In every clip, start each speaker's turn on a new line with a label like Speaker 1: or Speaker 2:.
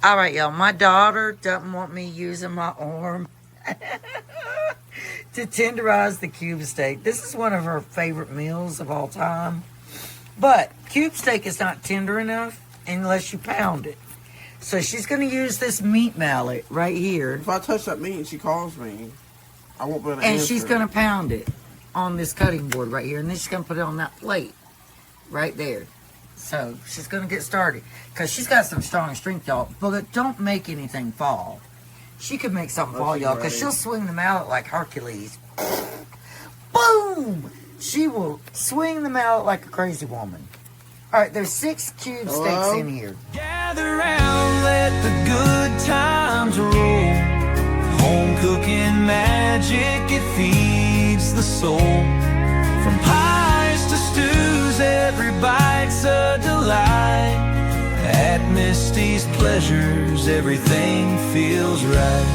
Speaker 1: All right, y'all. My daughter doesn't want me using my arm to tenderize the cube steak. This is one of her favorite meals of all time. But cube steak is not tender enough unless you pound it. So she's going to use this meat mallet right here.
Speaker 2: If I touch that meat and she calls me, I won't be able to
Speaker 1: And
Speaker 2: answer.
Speaker 1: she's going to pound it on this cutting board right here. And then she's going to put it on that plate right there. So she's going to get started. Because she's got some strong strength, y'all. But don't make anything fall. She could make something fall, y'all. Because she'll swing the mallet like Hercules. Boom! She will swing the mallet like a crazy woman. All right, there's 6 cube steaks in here.
Speaker 3: Gather round, let the good times roll. Home cooking magic, it feeds the soul. From pies to stews, every bite's a delight. At Misty's Pleasures, everything feels right.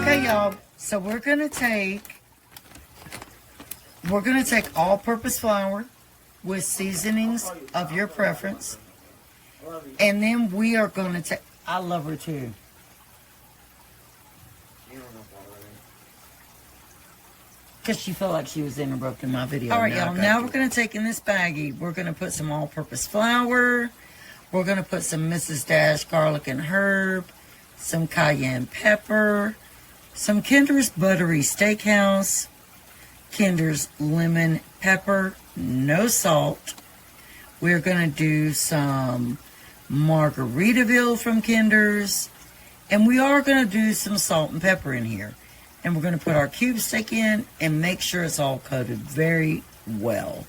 Speaker 1: Okay, y'all. So we're gonna take all-purpose flour with seasonings of your preference, and then we are gonna take. I love her too. Because she felt like she was interrupting my video. All right, y'all. Now we're gonna take in this baggie. We're gonna put some all-purpose flour. We're gonna put some Mrs. Dash garlic and herb, some cayenne pepper, some Kinder's Buttery Steakhouse, Kinder's Lemon Pepper, no salt. We're going to do some Margaritaville from Kinder's, and we are going to do some salt and pepper in here. And we're going to put our cube steak in and make sure it's all coated very well.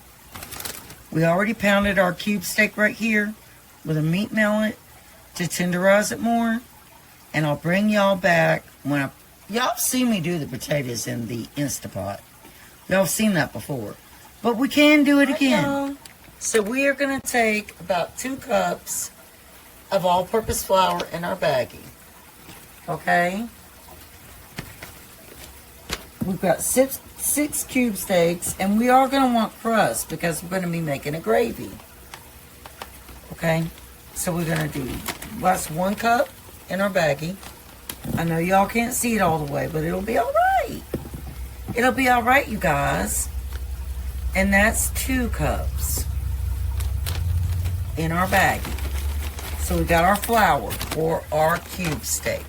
Speaker 1: We already pounded our cube steak right here with a meat mallet to tenderize it more. And I'll bring y'all back when y'all seen me do the potatoes in the Instapot. Y'all seen that before. But we can do it again. So we are going to take about 2 cups of all-purpose flour in our baggie. Okay? We've got six cube steaks, and we are going to want crust because we're going to be making a gravy. Okay? So we're going to do, that's 1 cup in our baggie. I know y'all can't see it all the way, but it'll be all right. It'll be all right, you guys. And that's 2 cups in our baggie. So we got our flour for our cube steak.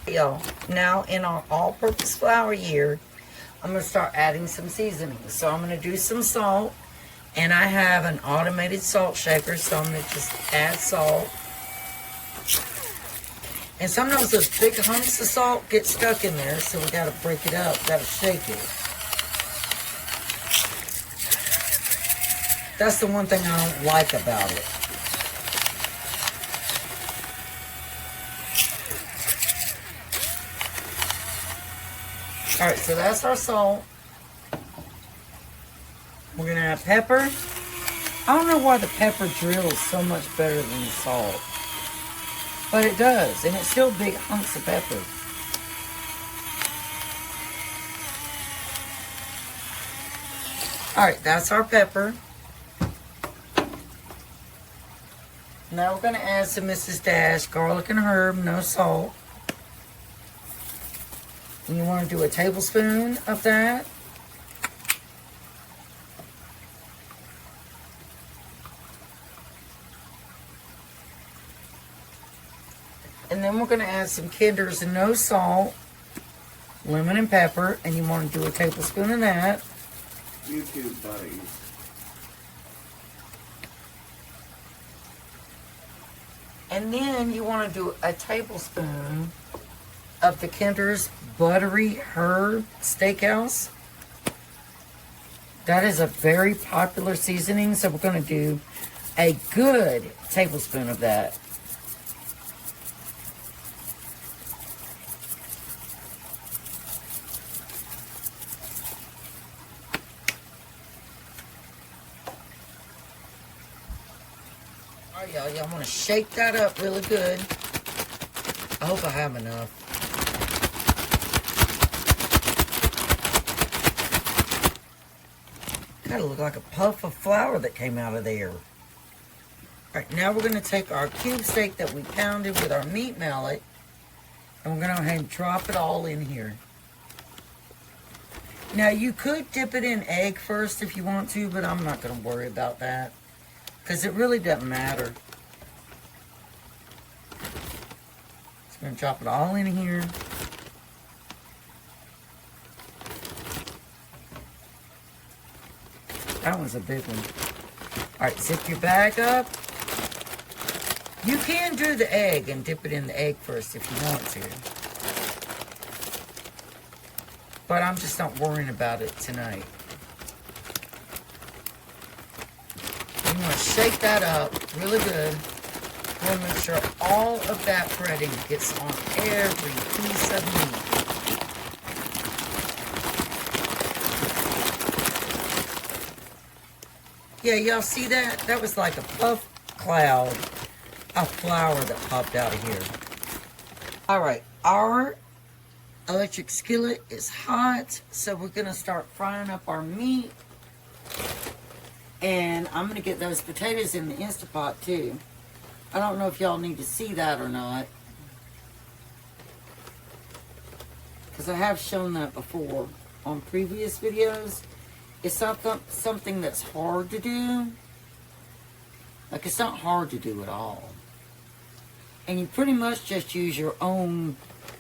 Speaker 1: Y'all, now in our all-purpose flour here, I'm going to start adding some seasonings. So I'm going to do some salt. And I have an automated salt shaker, so I'm going to just add salt. And sometimes those big hunks of salt get stuck in there, so we got to break it up, got to shake it. That's the one thing I don't like about it. All right, so that's our salt. We're going to add pepper. I don't know why the pepper drills so much better than the salt. But it does, and it's still big hunks of pepper. All right, that's our pepper. Now we're going to add some Mrs. Dash garlic and herb, no salt. And you want to do a tablespoon of that. And then we're going to add some Kinder's no salt, lemon and pepper, and you want to do a tablespoon of that.
Speaker 2: YouTube buddies.
Speaker 1: And then you want to do a tablespoon of the Kinder's Buttery Herb Steakhouse. That is a very popular seasoning, so we're going to do a good tablespoon of that. All right, y'all want to shake that up really good. I hope I have enough. Kind of look like a puff of flour that came out of there. Alright, now we're going to take our cube steak that we pounded with our meat mallet, and we're going to go ahead and drop it all in here. Now, you could dip it in egg first if you want to, but I'm not going to worry about that, because it really doesn't matter. Just going to drop it all in here. That one's a big one. Alright, zip your bag up. You can do the egg and dip it in the egg first if you want to. But I'm just not worrying about it tonight. You want to shake that up really good. You want to make sure all of that breading gets on every piece of meat. Yeah, y'all see that? That was like a puff cloud of flour that popped out of here. Alright, our electric skillet is hot, so we're going to start frying up our meat. And I'm going to get those potatoes in the Instapot too. I don't know if y'all need to see that or not, because I have shown that before on previous videos. It's not something that's hard to do. Like, it's not hard to do at all. And you pretty much just use your own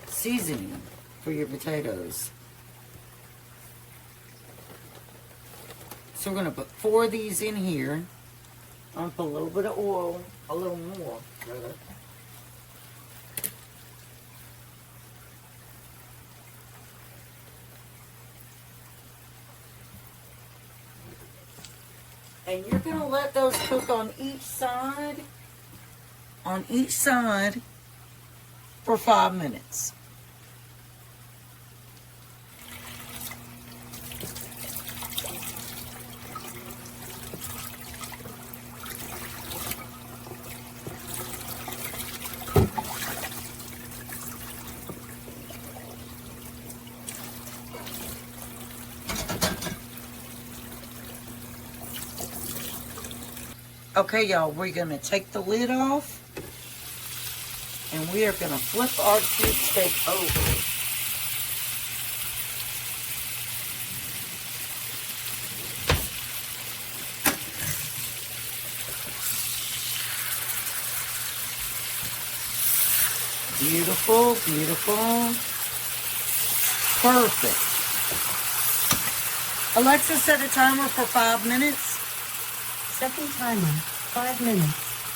Speaker 1: seasoning for your potatoes. So we're going to put 4 of these in here. I'm going to put a little bit of oil, a little more, rather. And you're going to let those cook on each side for 5 minutes. Okay, y'all, we're going to take the lid off, and we are going to flip our cube steak over. Beautiful, beautiful. Perfect. Alexa, set a timer for 5 minutes.
Speaker 4: Second timer, 5 minutes,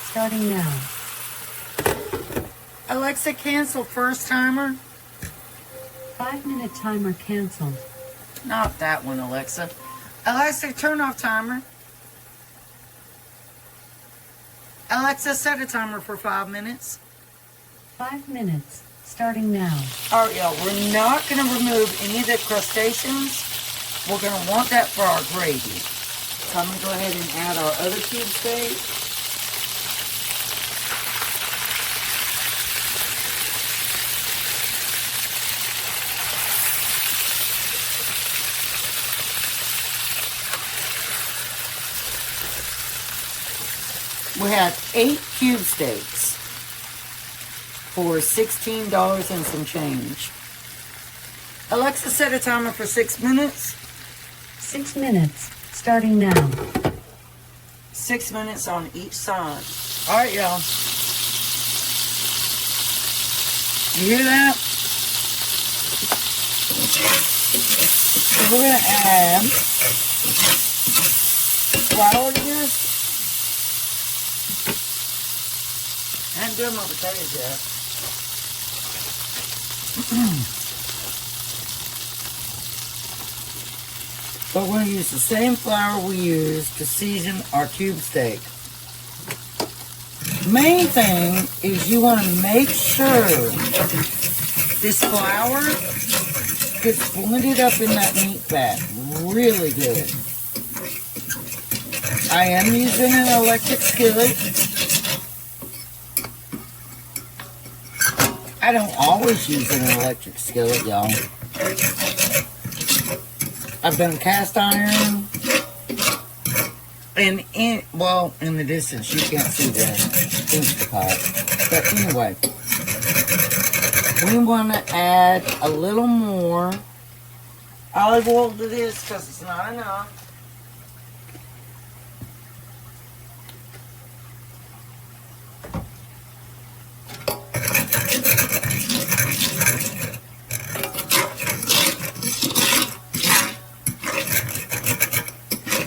Speaker 4: starting now.
Speaker 1: Alexa, cancel first timer.
Speaker 4: 5-minute timer canceled.
Speaker 1: Not that one, Alexa. Alexa, turn off timer. Alexa, set a timer for 5 minutes.
Speaker 4: 5 minutes, starting now.
Speaker 1: All right, y'all, we're not going to remove any of the crustaceans. We're going to want that for our gravy. So I'm going to go ahead and add our other cube steak. We had 8 cube steaks for $16 and some change. Alexa, set a timer for 6 minutes.
Speaker 4: 6 minutes, starting now.
Speaker 1: 6 minutes on each side. All right, y'all. You hear that? So we're going to add flour to this. I haven't done my potatoes yet. But we're going to use the same flour we used to season our cube steak. Main thing is you want to make sure this flour gets blended up in that meat fat really good. I am using an electric skillet. I don't always use an electric skillet, y'all. I've done cast iron. And in the distance, you can't see the Instapot. But anyway, we want to add a little more olive oil to this because it's not enough.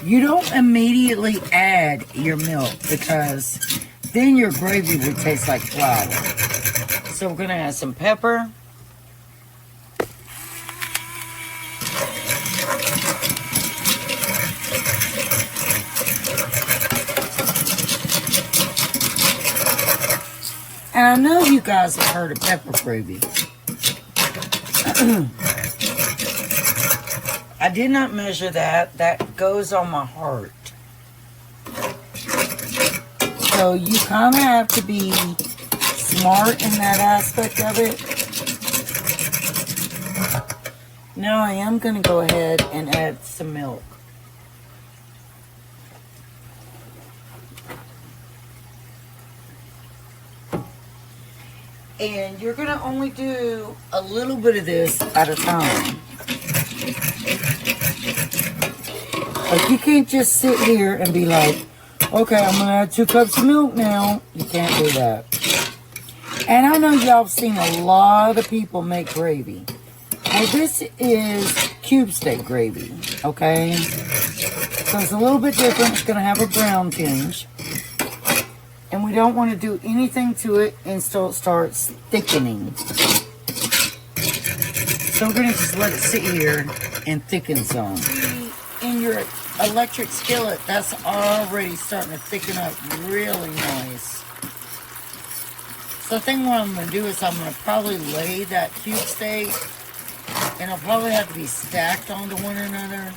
Speaker 1: You don't immediately add your milk because then your gravy would taste like flour. So we're going to add some pepper. And I know you guys have heard of pepper gravy. I did not measure that. That goes on my heart. So you kind of have to be smart in that aspect of it. Now I am going to go ahead and add some milk. And you're going to only do a little bit of this at a time. Like, you can't just sit here and be like, okay, I'm going to add 2 cups of milk now. You can't do that. And I know y'all have seen a lot of people make gravy. Well, this is cube steak gravy, okay? So it's a little bit different. It's going to have a brown tinge. And we don't want to do anything to it until it starts thickening. So we're going to just let it sit here and thicken some. In your electric skillet, that's already starting to thicken up really nice. So I think what I'm going to do is I'm going to probably lay that cube steak, and it'll probably have to be stacked onto one another.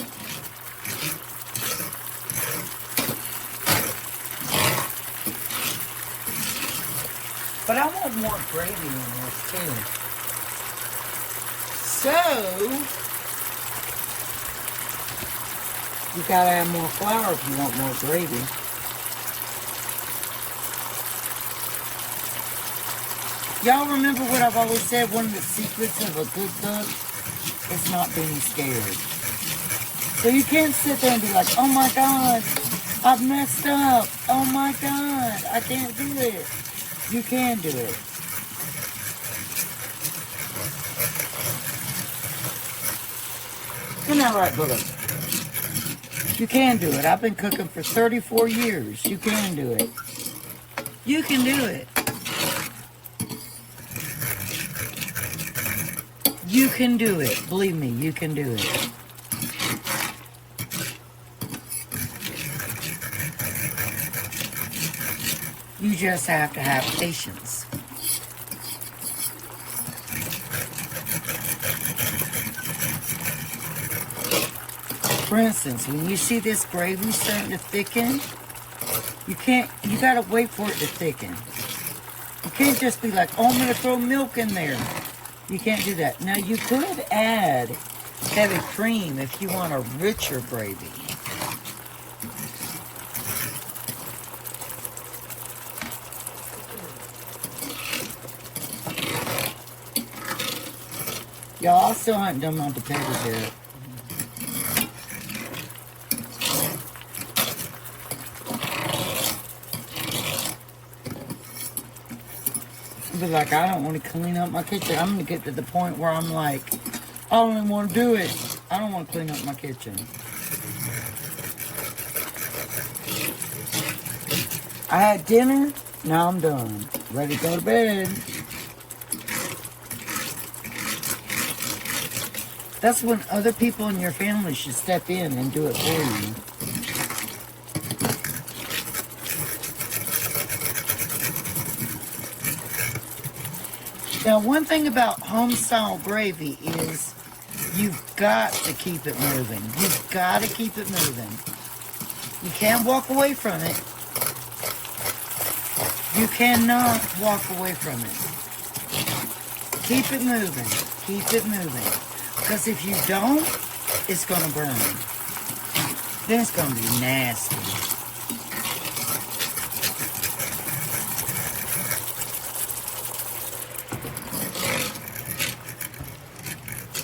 Speaker 1: But I want more gravy in this too. So you gotta add more flour if you want more gravy. Y'all remember what I've always said, one of the secrets of a good cook is not being scared. So you can't sit there and be like, oh my God, I've messed up. Oh my God, I can't do it. You can do it. Isn't that right, Bullet? You can do it. I've been cooking for 34 years. You can do it. You can do it. You can do it. Believe me, you can do it. You just have to have patience. For instance, when you see this gravy starting to thicken, you gotta wait for it to thicken. You can't just be like, oh, I'm gonna throw milk in there. You can't do that. Now, you could add heavy cream if you want a richer gravy. Y'all, I still haven't done my potatoes yet. Be like, I don't want to clean up my kitchen. I'm going to get to the point where I'm like, I don't even want to do it. I don't want to clean up my kitchen. I had dinner. Now I'm done. Ready to go to bed. That's when other people in your family should step in and do it for you. Now, one thing about Homestyle gravy is you've got to keep it moving. You've got to keep it moving. You can't walk away from it. You cannot walk away from it. Keep it moving. Keep it moving. Because if you don't, it's going to burn. Then it's going to be nasty.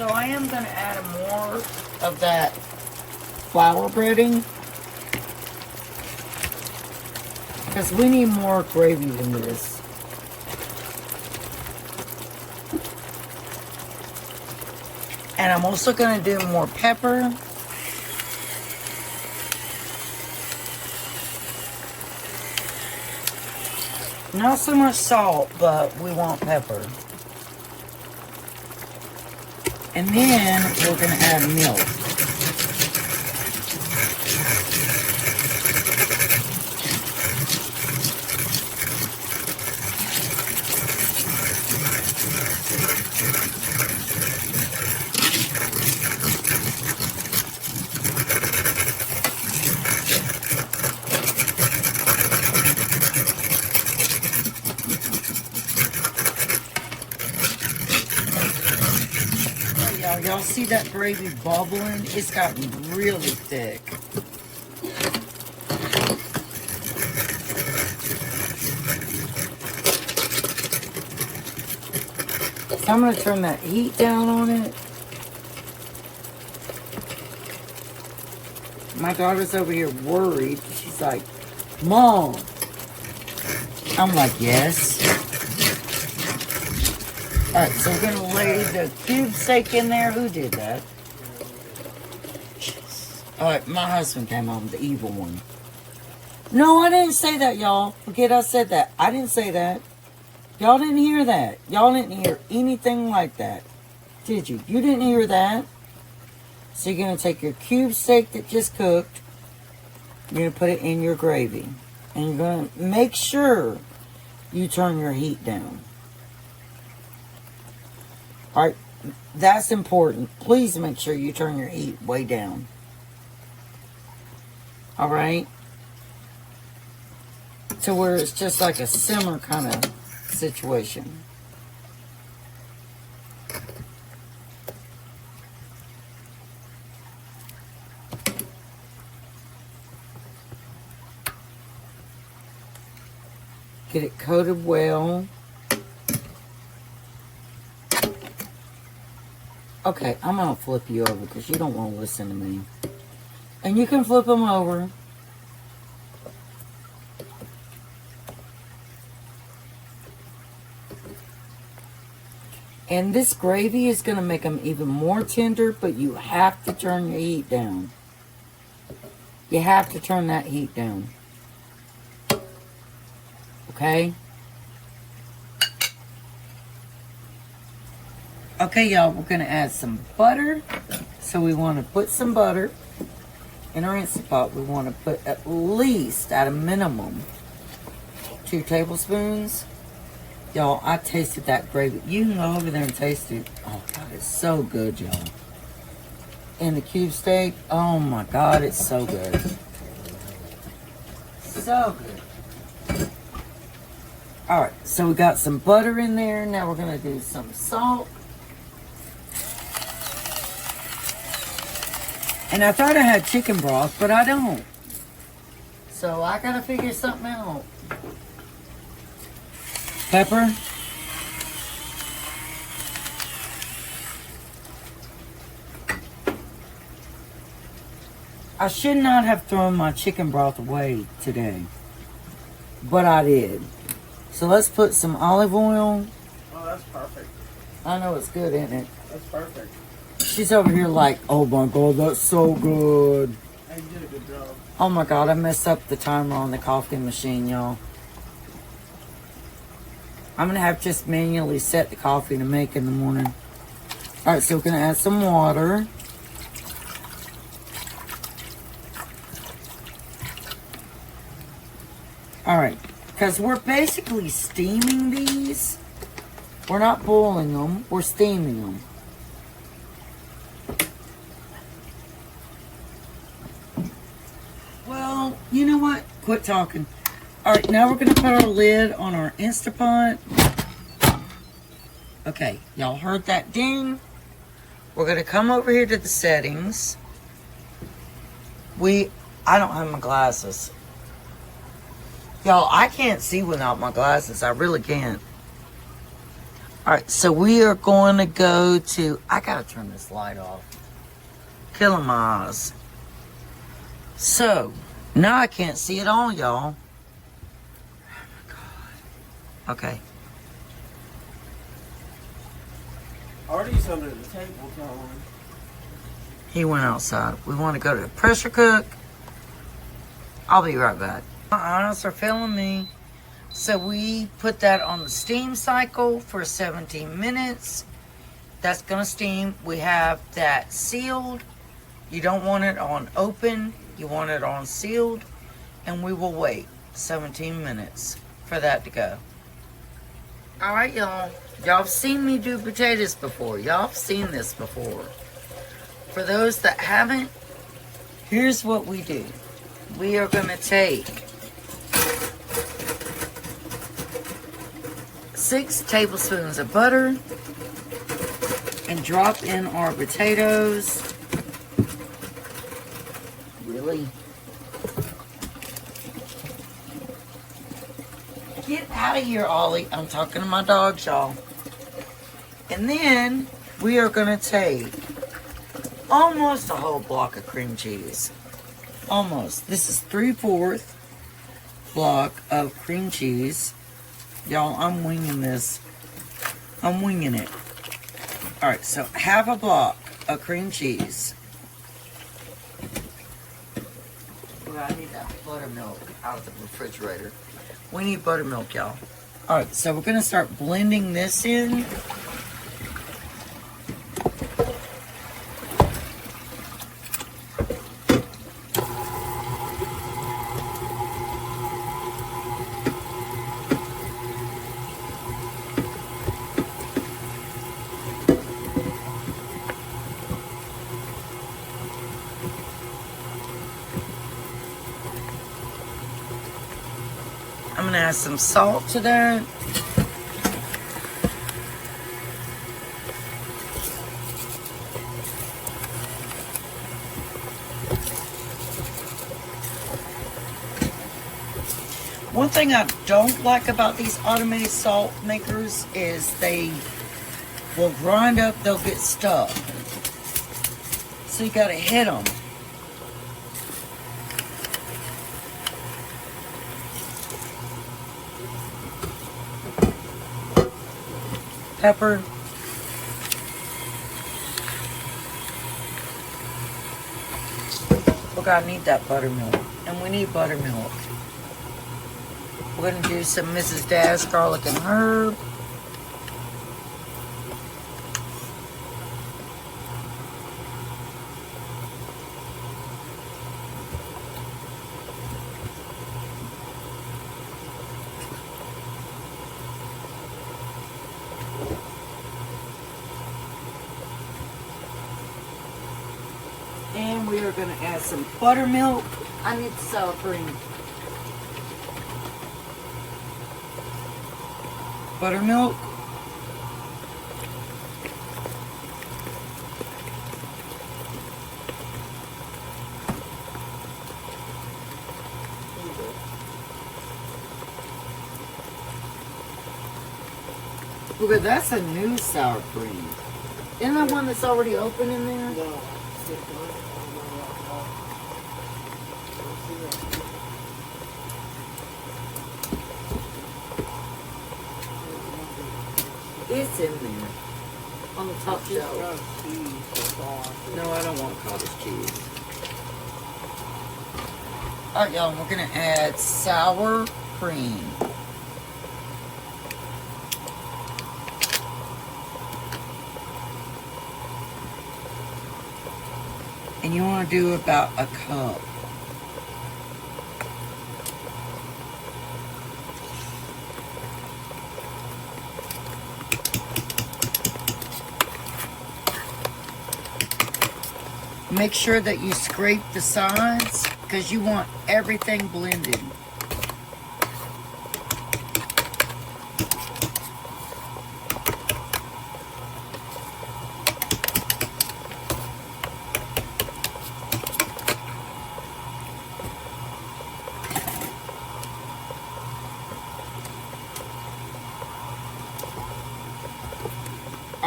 Speaker 1: So I am going to add more of that flour breading. Because we need more gravy than this. And I'm also going to do more pepper. Not so much salt, but we want pepper. And then we're going to add milk. Y'all see that gravy bubbling? It's gotten really thick. So I'm going to turn that heat down on it. My daughter's over here worried. She's like, Mom. I'm like, yes. Alright, so we're going to lay the cube steak in there. Who did that? Alright, my husband came home, the evil one. No, I didn't say that, y'all. Forget I said that. I didn't say that. Y'all didn't hear that. Y'all didn't hear anything like that. Did you? You didn't hear that? So you're going to take your cube steak that just cooked. You're going to put it in your gravy. And you're going to make sure you turn your heat down. Alright, that's important. Please make sure you turn your heat way down. Alright? To where it's just like a simmer kind of situation. Get it coated well. Okay, I'm going to flip you over because you don't want to listen to me. And you can flip them over. And this gravy is going to make them even more tender, but you have to turn your heat down. You have to turn that heat down. Okay? Okay, y'all, we're going to add some butter. So we want to put some butter in our Instant Pot. We want to put at least, at a minimum, 2 tablespoons. Y'all, I tasted that gravy. You can go over there and taste it. Oh, God, it's so good, y'all. And the cube steak, oh, my God, it's so good. So good. All right, so we got some butter in there. Now we're going to do some salt. And I thought I had chicken broth, but I don't. So I gotta figure something out. Pepper. I should not have thrown my chicken broth away today, but I did. So let's put some olive oil.
Speaker 2: Oh, that's perfect.
Speaker 1: I know it's good, isn't it?
Speaker 2: That's perfect.
Speaker 1: She's over here like, oh my God, that's so good.
Speaker 2: Hey, you did a good job.
Speaker 1: Oh my God, I messed up the timer on the coffee machine, y'all. I'm gonna have to just manually set the coffee to make in the morning. Alright, so we're gonna add some water. Alright, because we're basically steaming these. We're not boiling them, we're steaming them. Well, you know what? Quit talking. Alright, now we're going to put our lid on our Instant Pot. Okay, y'all heard that ding. We're going to come over here to the settings. I don't have my glasses. Y'all, I can't see without my glasses. I really can't. Alright, so we are going to go to... I gotta turn this light off. Killing my eyes. So, now I can't see it all, y'all. Oh my God. Okay.
Speaker 2: Artie's under the table, Caroline.
Speaker 1: He went outside. We want to go to the pressure cook. I'll be right back. My eyes are failing me. So we put that on the steam cycle for 17 minutes. That's going to steam. We have that sealed. You don't want it on open. You want it on sealed. And we will wait 17 minutes for that to go. All right, y'all. Y'all have seen me do potatoes before. Y'all have seen this before. For those that haven't, here's what we do. We are going to take 6 tablespoons of butter and drop in our potatoes. Really? Get out of here, Ollie. I'm talking to my dogs, y'all. And then we are going to take almost a whole block of cream cheese. Almost. This is 3/4 block of cream cheese. Y'all, I'm winging this. I'm winging it. Alright, so half a block of cream cheese. Well, I need that buttermilk out of the refrigerator. We need buttermilk, y'all. Alright, so we're going to start blending this in. I'm going to add some salt to that. One thing I don't like about these automated salt makers is they will grind up, they'll get stuck. So you got to hit them. Pepper. We're gonna need that buttermilk. And we need buttermilk. We're gonna do some Mrs. Dash garlic and herb. And we are going to add some buttermilk. I need the sour cream. Buttermilk. Look at that's a new sour cream. Isn't that one that's already open in there?
Speaker 2: No.
Speaker 1: It's in there. On the top shelf. No, I don't want cottage cheese. Alright, y'all, we're going to add sour cream. And you want to do about a cup. Make sure that you scrape the sides because you want everything blended.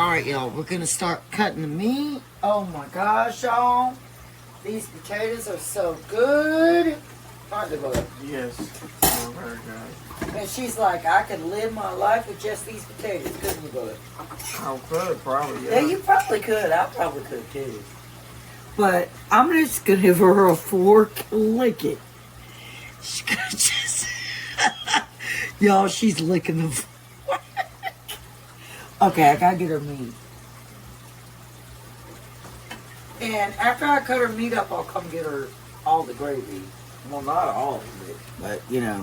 Speaker 1: All right, y'all. We're going to start cutting the meat. Oh, my gosh, y'all. These potatoes are so good. Aren't they, Bubba?
Speaker 2: Yes. Oh, very good.
Speaker 1: And she's like, I could live my life with just these potatoes, couldn't you, Bubba?
Speaker 2: I could, probably,
Speaker 1: Yeah, you probably could. I probably could, too. But I'm just going to give her a fork and lick it. She's gonna just... Y'all, she's licking the fork. Okay, I got to get her meat. And after I cut her meat up, I'll come get her all the gravy. Well, not all of it, but, you know,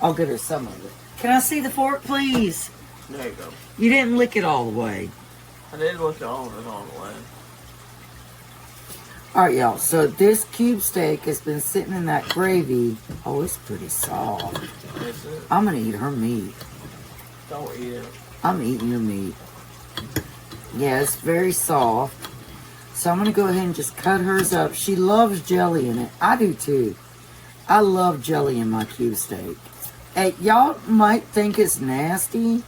Speaker 1: I'll get her some of it. Can I see the fork, please?
Speaker 2: There you go.
Speaker 1: You didn't lick it all the way.
Speaker 2: I did look at all of it all the way.
Speaker 1: All right, y'all. So this cube steak has been sitting in that gravy. Oh, it's pretty soft.
Speaker 2: That's it.
Speaker 1: I'm going to eat her meat.
Speaker 2: Don't eat it.
Speaker 1: I'm eating your meat. Yeah, it's very soft. So I'm going to go ahead and just cut hers up. She loves jelly in it. I do too. I love jelly in my cube steak. Hey, y'all might think it's nasty,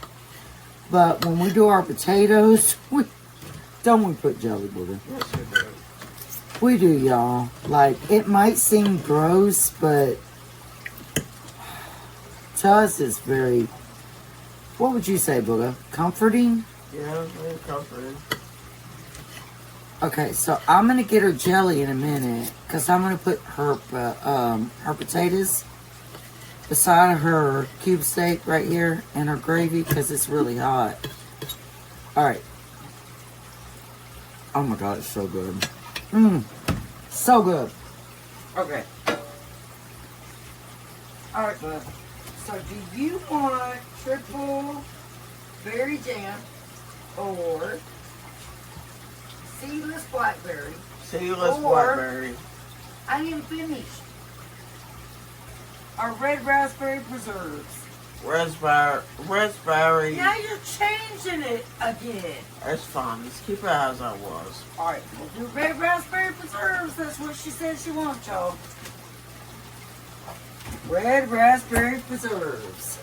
Speaker 1: but when we do our potatoes, we put jelly with it.
Speaker 2: Yes, you do.
Speaker 1: We do, y'all. Like, it might seem gross, but to us it's very, what would you say, Booga? Comforting?
Speaker 2: Yeah, very comforting.
Speaker 1: Okay, so I'm going to get her jelly in a minute, because I'm going to put her potatoes beside her cube steak right here and her gravy, because it's really hot. Alright. Oh my god, it's so good. So good. Okay. Alright, bud. So do you want triple berry jam or seedless blackberry?
Speaker 2: Seedless
Speaker 1: Or-
Speaker 2: blackberry.
Speaker 1: I didn't finish. Our red raspberry preserves.
Speaker 2: Raspberry.
Speaker 1: Now you're changing it again.
Speaker 2: That's fine. Just keep it as I was.
Speaker 1: Alright, we'll do red raspberry preserves. That's what she said she wants, y'all. Red raspberry preserves.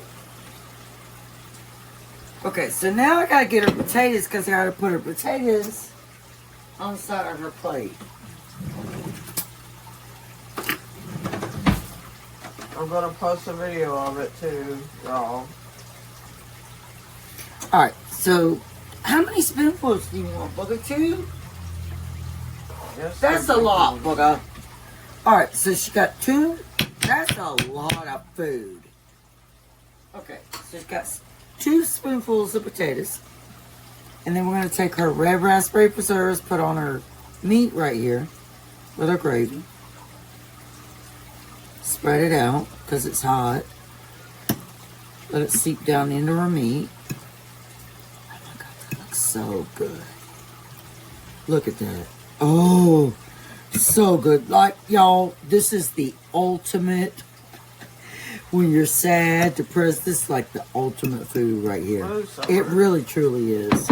Speaker 1: Okay, so now I gotta get her potatoes because I gotta put her potatoes on the side of her plate.
Speaker 2: I'm gonna post a video of it too, y'all.
Speaker 1: Alright, so how many spoonfuls do you want, Booger? 2?
Speaker 2: Yes,
Speaker 1: That's a lot, Booger. Alright, so she got 2. That's a lot of food. Okay, so she's got 2 spoonfuls of potatoes. And then we're going to take her red raspberry preserves, put on her meat right here with her gravy. Spread it out because it's hot. Let it seep down into her meat. Oh my god, that looks so good. Look at that. Oh, so good. Like, y'all, this is the ultimate. When you're sad, depressed, this is like the ultimate food right here. It really, truly is.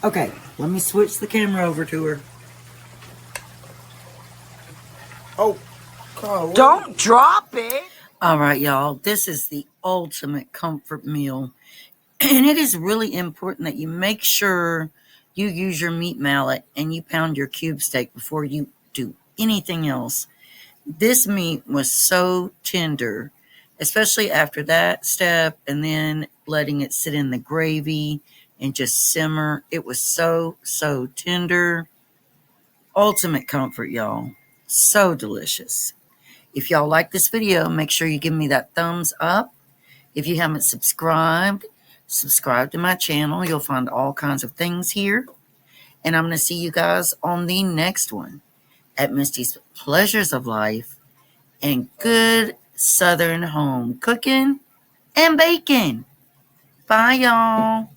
Speaker 1: Okay, let me switch the camera over to her.
Speaker 2: Oh, Carl,
Speaker 1: Don't drop it! All right, y'all, this is the ultimate comfort meal. And it is really important that you make sure you use your meat mallet and you pound your cube steak before you do anything else. This meat was so tender, especially after that step and then letting it sit in the gravy and just simmer. It was so, so tender. Ultimate comfort, y'all. So delicious. If y'all like this video, make sure you give me that thumbs up. If you haven't subscribed, subscribe to my channel. You'll find all kinds of things here. And I'm going to see you guys on the next one at Misty's Pleasures of Life and good Southern home cooking and baking. Bye, y'all.